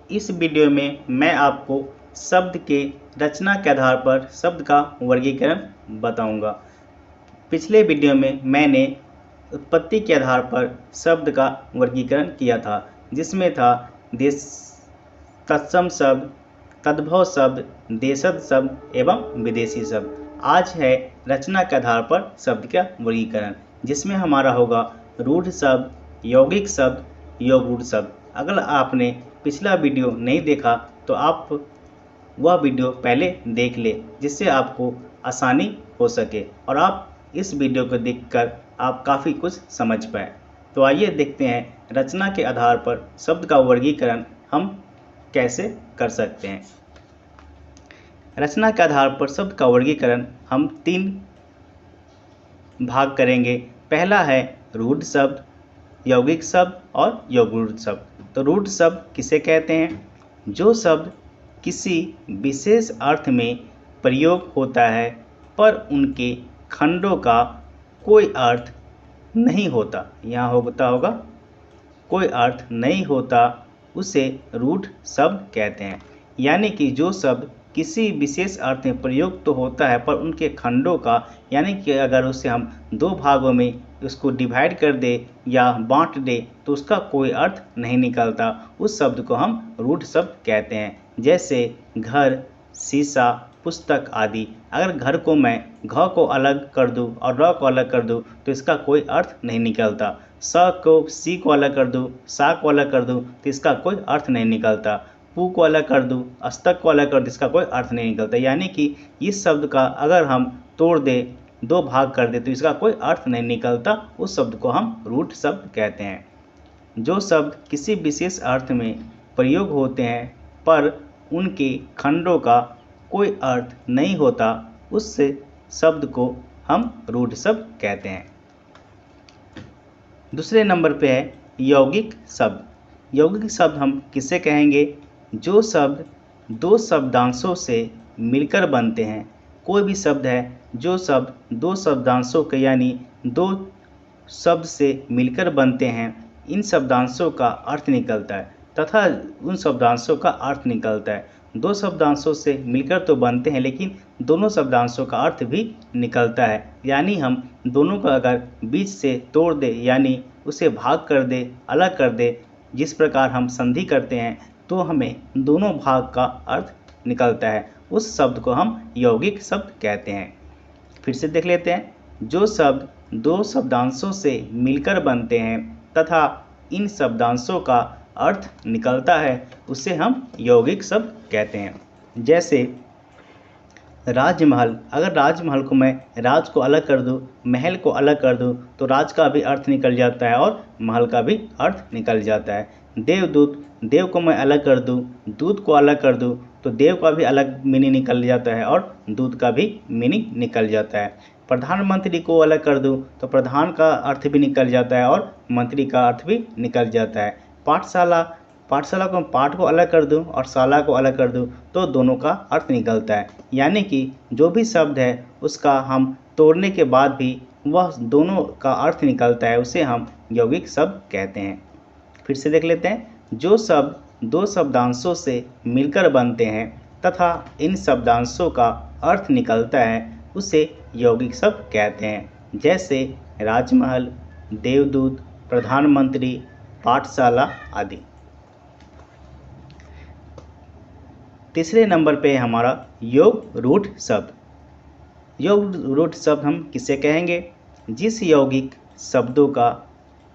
इस वीडियो में मैं आपको शब्द के रचना के आधार पर शब्द का वर्गीकरण बताऊंगा। पिछले वीडियो में मैंने उत्पत्ति के आधार पर शब्द का वर्गीकरण किया था, जिसमें था देश, तत्सम शब्द, तद्भव शब्द, देशज शब्द एवं विदेशी शब्द। आज है रचना के आधार पर शब्द का वर्गीकरण, जिसमें हमारा होगा रूढ़ शब्द, यौगिक शब्द, योगरूढ़ शब्द। अगर आपने पिछला वीडियो नहीं देखा तो आप वह वीडियो पहले देख ले, जिससे आपको आसानी हो सके और आप इस वीडियो को देखकर आप काफ़ी कुछ समझ पाए। तो आइए देखते हैं रचना के आधार पर शब्द का वर्गीकरण हम कैसे कर सकते हैं। रचना के आधार पर शब्द का वर्गीकरण हम 3 भाग करेंगे। पहला है रूढ़ शब्द, यौगिक शब्द और योगरूढ़ शब्द। तो रूढ़ शब्द किसे कहते हैं? जो शब्द किसी विशेष अर्थ में प्रयोग होता है पर उनके खंडों का कोई अर्थ नहीं होता। यहाँ होगा कोई अर्थ नहीं होता, उसे रूढ़ शब्द कहते हैं। यानी कि जो शब्द किसी विशेष अर्थ में प्रयोग तो होता है पर उनके खंडों का, यानी कि अगर उसे हम 2 भागों में उसको डिवाइड कर दे या बांट दे तो उसका कोई अर्थ नहीं निकलता, उस शब्द को हम रूढ़ शब्द कहते हैं। जैसे घर, शीशा, पुस्तक आदि। अगर घर को मैं घ को अलग कर दूं और र को अलग कर दूं तो इसका कोई अर्थ नहीं निकलता। स को सी को अलग कर दूं, सा को अलग कर दूं तो इसका कोई अर्थ नहीं निकलता। पू को अलग कर दूं, अस्तक को अलग कर दूं, इसका कोई अर्थ नहीं निकलता। यानी कि इस शब्द का अगर हम तोड़ दे, 2 भाग कर दे तो इसका कोई अर्थ नहीं निकलता, उस शब्द को हम रूढ़ शब्द कहते हैं। जो शब्द किसी विशेष अर्थ में प्रयोग होते हैं पर उनके खंडों का कोई अर्थ नहीं होता, उस शब्द को हम रूढ़ शब्द कहते हैं। दूसरे नंबर पे है यौगिक शब्द। यौगिक शब्द हम किसे कहेंगे? जो शब्द 2 शब्दांशों से मिलकर बनते हैं। कोई भी शब्द है जो शब्द 2 शब्दांशों के यानी 2 शब्द से मिलकर बनते हैं, इन शब्दांशों का अर्थ निकलता है तथा उन शब्दांशों का अर्थ निकलता है। 2 शब्दांशों से मिलकर तो बनते हैं लेकिन दोनों शब्दांशों का अर्थ भी निकलता है। यानी हम दोनों को अगर बीच से तोड़ दे, यानी उसे भाग कर दे, अलग कर दे, जिस प्रकार हम संधि करते हैं तो हमें दोनों भाग का अर्थ निकलता है, उस शब्द को हम यौगिक शब्द कहते हैं। फिर से देख लेते हैं। जो शब्द 2 शब्दांशों से मिलकर बनते हैं तथा इन शब्दांशों का अर्थ निकलता है, उसे हम यौगिक शब्द कहते हैं। जैसे राजमहल। अगर राजमहल को मैं राज को अलग कर दूं, महल को अलग कर दूं तो राज का भी अर्थ निकल जाता है और महल का भी अर्थ निकल जाता है। देवदूत। देव को मैं अलग कर दूं, दूत को अलग कर दूं तो देव का भी अलग मीनिंग निकल जाता है और दूत का भी मीनिंग निकल जाता है। प्रधानमंत्री को अलग कर दूं तो प्रधान का अर्थ भी निकल जाता है और मंत्री का अर्थ भी निकल जाता है। पाठशाला। पाठशाला को पाठ को अलग कर दूं और शाला को अलग कर दूं तो दोनों का अर्थ निकलता है। यानी कि जो भी शब्द है उसका हम तोड़ने के बाद भी वह दोनों का अर्थ निकलता है, उसे हम यौगिक शब्द कहते हैं। फिर से देख लेते हैं। जो शब्द 2 शब्दांशों से मिलकर बनते हैं तथा इन शब्दांशों का अर्थ निकलता है, उसे यौगिक शब्द कहते हैं। जैसे राजमहल, देवदूत, प्रधानमंत्री, पाठशाला आदि। तीसरे नंबर पे है हमारा योगरूढ़ शब्द। योगरूढ़ शब्द हम किसे कहेंगे? जिस यौगिक शब्दों का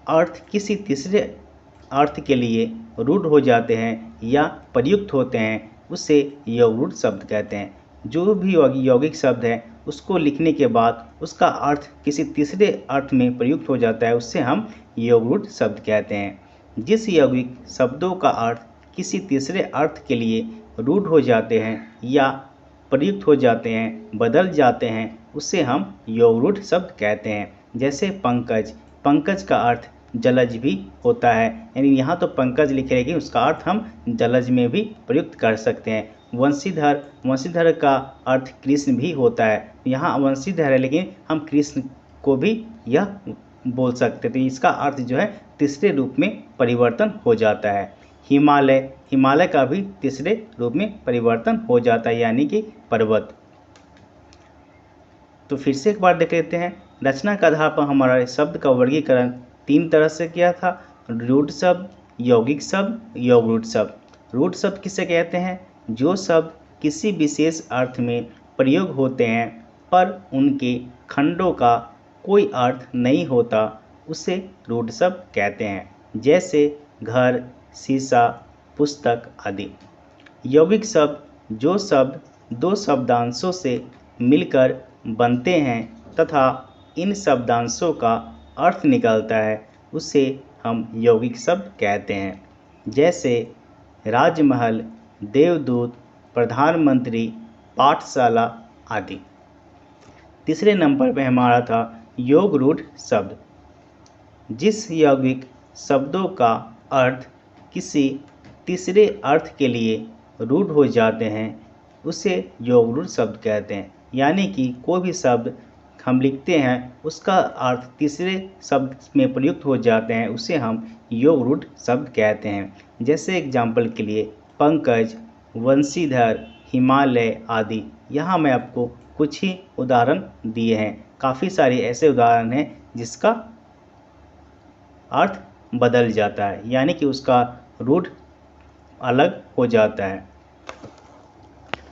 अर्थ किसी तीसरे अर्थ के लिए रूढ़ हो जाते हैं या प्रयुक्त होते हैं, उसे योगरूढ़ शब्द कहते हैं। जो भी यौगिक शब्द है उसको लिखने के बाद उसका अर्थ किसी तीसरे अर्थ में प्रयुक्त हो जाता है, उससे हम योगरूढ़ शब्द कहते हैं। जिस यौगिक शब्दों का अर्थ किसी तीसरे अर्थ के लिए रूढ़ हो जाते हैं या प्रयुक्त हो जाते हैं, बदल जाते हैं, उसे हम योगरूढ़ शब्द कहते हैं। जैसे पंकज। पंकज का अर्थ जलज भी होता है, यानी यहाँ तो पंकज लिखे लेकिन उसका अर्थ हम जलज में भी प्रयुक्त कर सकते हैं। वंशीधर। वंशीधर का अर्थ कृष्ण भी होता है, यहाँ वंशीधर है लेकिन हम कृष्ण को भी यह बोल सकते थे। इसका अर्थ जो है तीसरे रूप में परिवर्तन हो जाता है। हिमालय, हिमालय का भी तीसरे रूप में परिवर्तन हो जाता है, यानी कि पर्वत। तो फिर से एक बार देख लेते हैं। रचना के आधार पर हमारा शब्द का वर्गीकरण 3 तरह से किया था। रूढ़ शब्द, यौगिक शब्द, योगरूढ़ शब्द। रूढ़ शब्द किसे कहते हैं? जो शब्द किसी विशेष अर्थ में प्रयोग होते हैं पर उनके खंडों का कोई अर्थ नहीं होता, उसे रूढ़ शब्द कहते हैं। जैसे घर, शीशा, पुस्तक आदि। यौगिक शब्द, जो शब्द 2 शब्दांशों से मिलकर बनते हैं तथा इन शब्दांशों का अर्थ निकलता है, उसे हम यौगिक शब्द कहते हैं। जैसे राजमहल, देवदूत, प्रधानमंत्री, पाठशाला आदि। तीसरे नंबर पे हमारा था योगरूढ़ शब्द। जिस यौगिक शब्दों का अर्थ किसी तीसरे अर्थ के लिए रूढ़ हो जाते हैं, उसे योगरूढ़ शब्द कहते हैं। यानी कि कोई भी शब्द हम लिखते हैं, उसका अर्थ तीसरे शब्द में प्रयुक्त हो जाते हैं, उसे हम योगरूढ़ शब्द कहते हैं। जैसे एग्जाम्पल के लिए पंकज, वंशीधर, हिमालय आदि। यहाँ मैं आपको कुछ ही उदाहरण दिए हैं। काफ़ी सारे ऐसे उदाहरण हैं जिसका अर्थ बदल जाता है, यानी कि उसका रूढ़ अलग हो जाता है।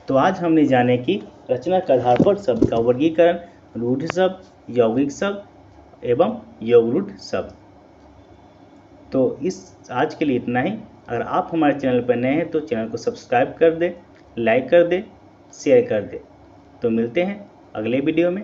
तो आज हमने जाने कि रचना के आधार पर शब्द का वर्गीकरण, रूढ़ शब्द, यौगिक शब्द एवं योगरूढ़ शब्द। तो आज के लिए इतना ही। अगर आप हमारे चैनल पर नए हैं तो चैनल को सब्सक्राइब कर दें, लाइक कर दें, शेयर कर दें। तो मिलते हैं अगले वीडियो में।